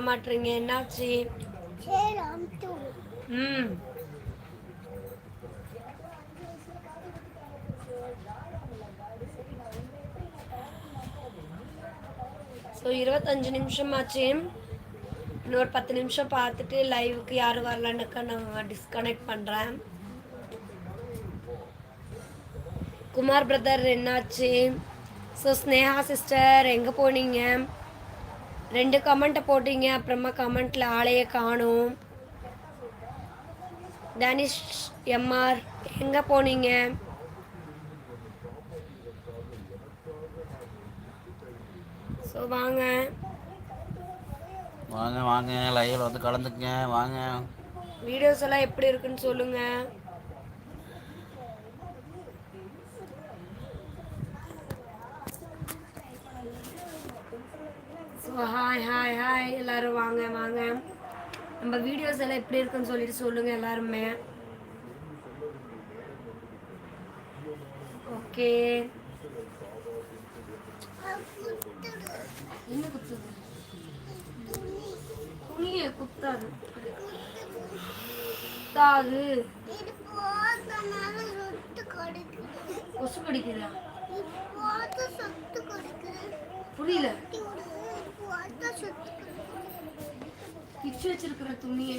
மாட்டுறீங்க என்னாச்சு? ம் ஸோ 25 நிமிஷம் ஆச்சு. இன்னொரு 10 நிமிஷம் பார்த்துட்டு லைவுக்கு யாரும் வரலான்னுக்கா நான் டிஸ்கனெக்ட் பண்ணுறேன். குமார் பிரதர் என்னாச்சு? ஸோ ஸ்னேஹா சிஸ்டர் எங்கே போனீங்க? 2 கமெண்ட்டை போட்டீங்க, அப்புறமா கமெண்ட்டில் ஆளையே காணும். தனிஷ் எம்ஆர் எங்கே போனீங்க? ஸோ வாங்க வாங்க வாங்க லைவில் வந்து கலந்துக்குங்க வாங்க. வீடியோஸ் எல்லாம் எப்படி இருக்குன்னு சொல்லுங்க. ஸோ ஹாய் ஹாய் ஹாய் எல்லாரும் வாங்க வாங்க. நம்ம வீடியோஸ் எல்லாம் எப்படி இருக்குன்னு சொல்லிட்டு சொல்லுங்க எல்லாருமே. ஓகே. என்ன குத்துது? துணியை குத்தாது குத்தாது. கொசு கடிக்குதா? புரியல. பிச்சு வச்சிருக்கிற துணியை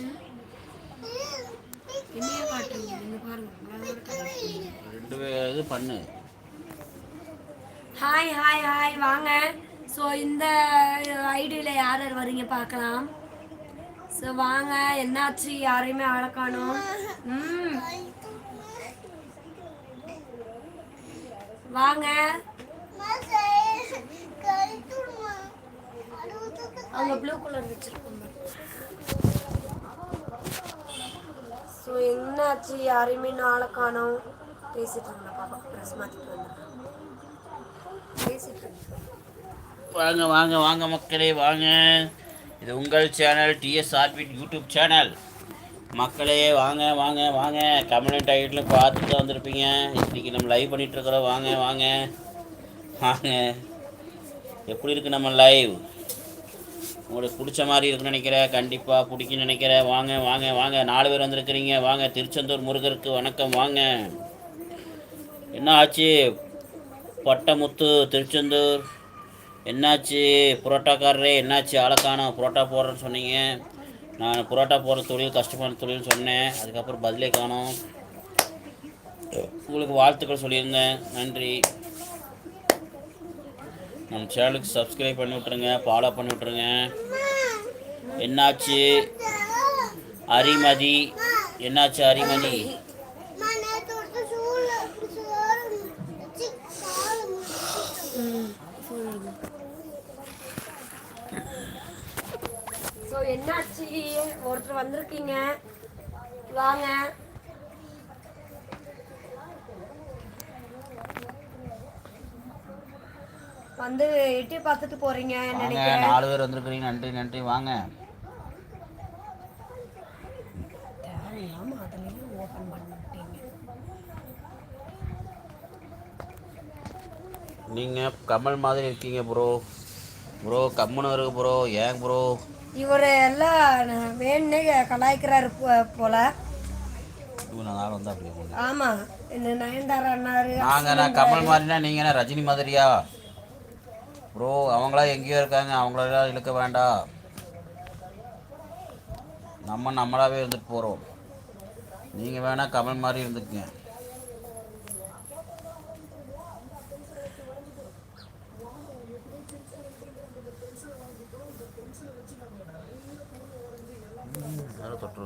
என்னைய காட்டுறீங்க? என்ன பாருங்க. இது பண்ணு. ஹாய் ஹாய் ஹாய் வாங்க. ஸோ இந்த ஐடியில் யார் யார் வரீங்க பார்க்கலாம். ஸோ வாங்க. என்னாச்சு? யாரையுமே ஆள காணோம். வாங்க. அவங்க ப்ளூ கலர் வச்சிருக்கோம். ஸோ என்னாச்சு? யாரையுமே ஆள காணோம். பேசிட்டு இருந்தேன் பாப்பா. ட்ரெஸ் மாற்றிட்டு வந்தேன். பேசிட்டு வாங்க வாங்க வாங்க மக்களே வாங்க. இது உங்கள் channel DS orbit YouTube channel. மக்களே வாங்க வாங்க வாங்க. கம்யூனிட்டி ஐடியில் பார்த்துட்டு தான் வந்திருப்பீங்க. இன்றைக்கி நம்ம லைவ் பண்ணிகிட்ருக்குறோம். வாங்க வாங்க வாங்க. எப்படி இருக்குது நம்ம லைவ்? உங்களுக்கு பிடிச்ச மாதிரி இருக்குன்னு நினைக்கிறேன். கண்டிப்பாக பிடிக்குன்னு நினைக்கிறேன். வாங்க வாங்க வாங்க. 4 பேர் வந்திருக்கிறீங்க. வாங்க. திருச்செந்தூர் முருகருக்கு வணக்கம். வாங்க. என்ன ஆச்சு பட்டமுத்து திருச்செந்தூர்? என்னாச்சு புரோட்டாக்காரரே? என்னாச்சு ஆளக்கானம்? புரோட்டா போடுறேன்னு சொன்னீங்க. நான் புரோட்டா போடுற தொழில் கஷ்டமான தொழில்னு சொன்னேன். அதுக்கப்புறம் பதிலே காணோம். உங்களுக்கு வாழ்த்துக்கள் சொல்லியிருந்தேன். நன்றி. நம்ம சேனலுக்கு சப்ஸ்கிரைப் பண்ணி விட்ருங்க, ஃபாலோ பண்ணி விட்ருங்க. என்னாச்சு அரிமதி? என்னாச்சு அரிமதி? ஸோ என்னாச்சு? ஒருத்தர் வந்திருக்கீங்க. வாங்க. வந்து எட்டி பார்த்துட்டு போறீங்க நினைக்கிறேன். 4 பேர் வந்திருக்கிறீங்க. நன்றி நன்றி. வாங்க. தேவையில்லாம அதுலயும் ஓபன் பண்ணிட்டீங்க. நீங்கள் கமல் மாதிரி இருக்கீங்க ப்ரோ. ப்ரோ கம்முன்னு இருக்கு ப்ரோ. ஏன் ப்ரோ? இவர் எல்லாம் வேணுன்னே கலாய்க்கிறாரு போல. வந்து அப்படி ஆமா. என்ன நயன்தாரா அண்ணாரு. நான் கமல் மாதிரினா நீங்கள் என்ன ரஜினி மாதிரியா ப்ரோ? அவங்களா எங்கேயோ இருக்காங்க. அவங்களெல்லாம் இழுக்க வேண்டாம். நம்மளாவே இருந்துட்டு போகிறோம். நீங்கள் வேணால் கமல் மாதிரி இருந்துக்குங்க. தொற்று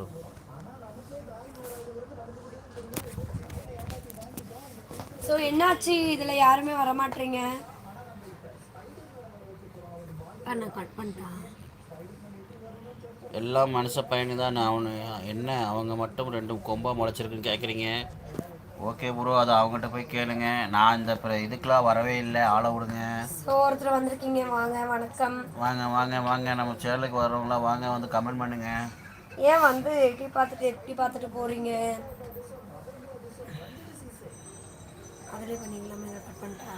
ஸோ என்னாச்சு? இதில் யாருமே வரமாட்டீங்க. நான் கட் பண்ணிட்டேன். எல்லாம் மனுஷ பயணி தான். அவனு என்ன அவங்க மட்டும் 2 கொம்பா முளைச்சிருக்குன்னு கேட்குறீங்க. ஓகே ப்ரோ, அது அவங்ககிட்ட போய் கேளுங்க. நான் இந்த இதுக்கெலாம் வரவே இல்லை. ஆளை விடுங்க. ஸோ ஒருத்தர் வந்திருக்கீங்க. வாங்க. வணக்கம். வாங்க வாங்க வாங்க. நம்ம சேனலுக்கு வரவங்களாம் வாங்க, வந்து கமெண்ட் பண்ணுங்க. ஏன் வந்து எட்டி பார்த்துட்டு போறீங்க? அதிலே பண்ணிங்களாமே. கட் பண்ணிட்டா.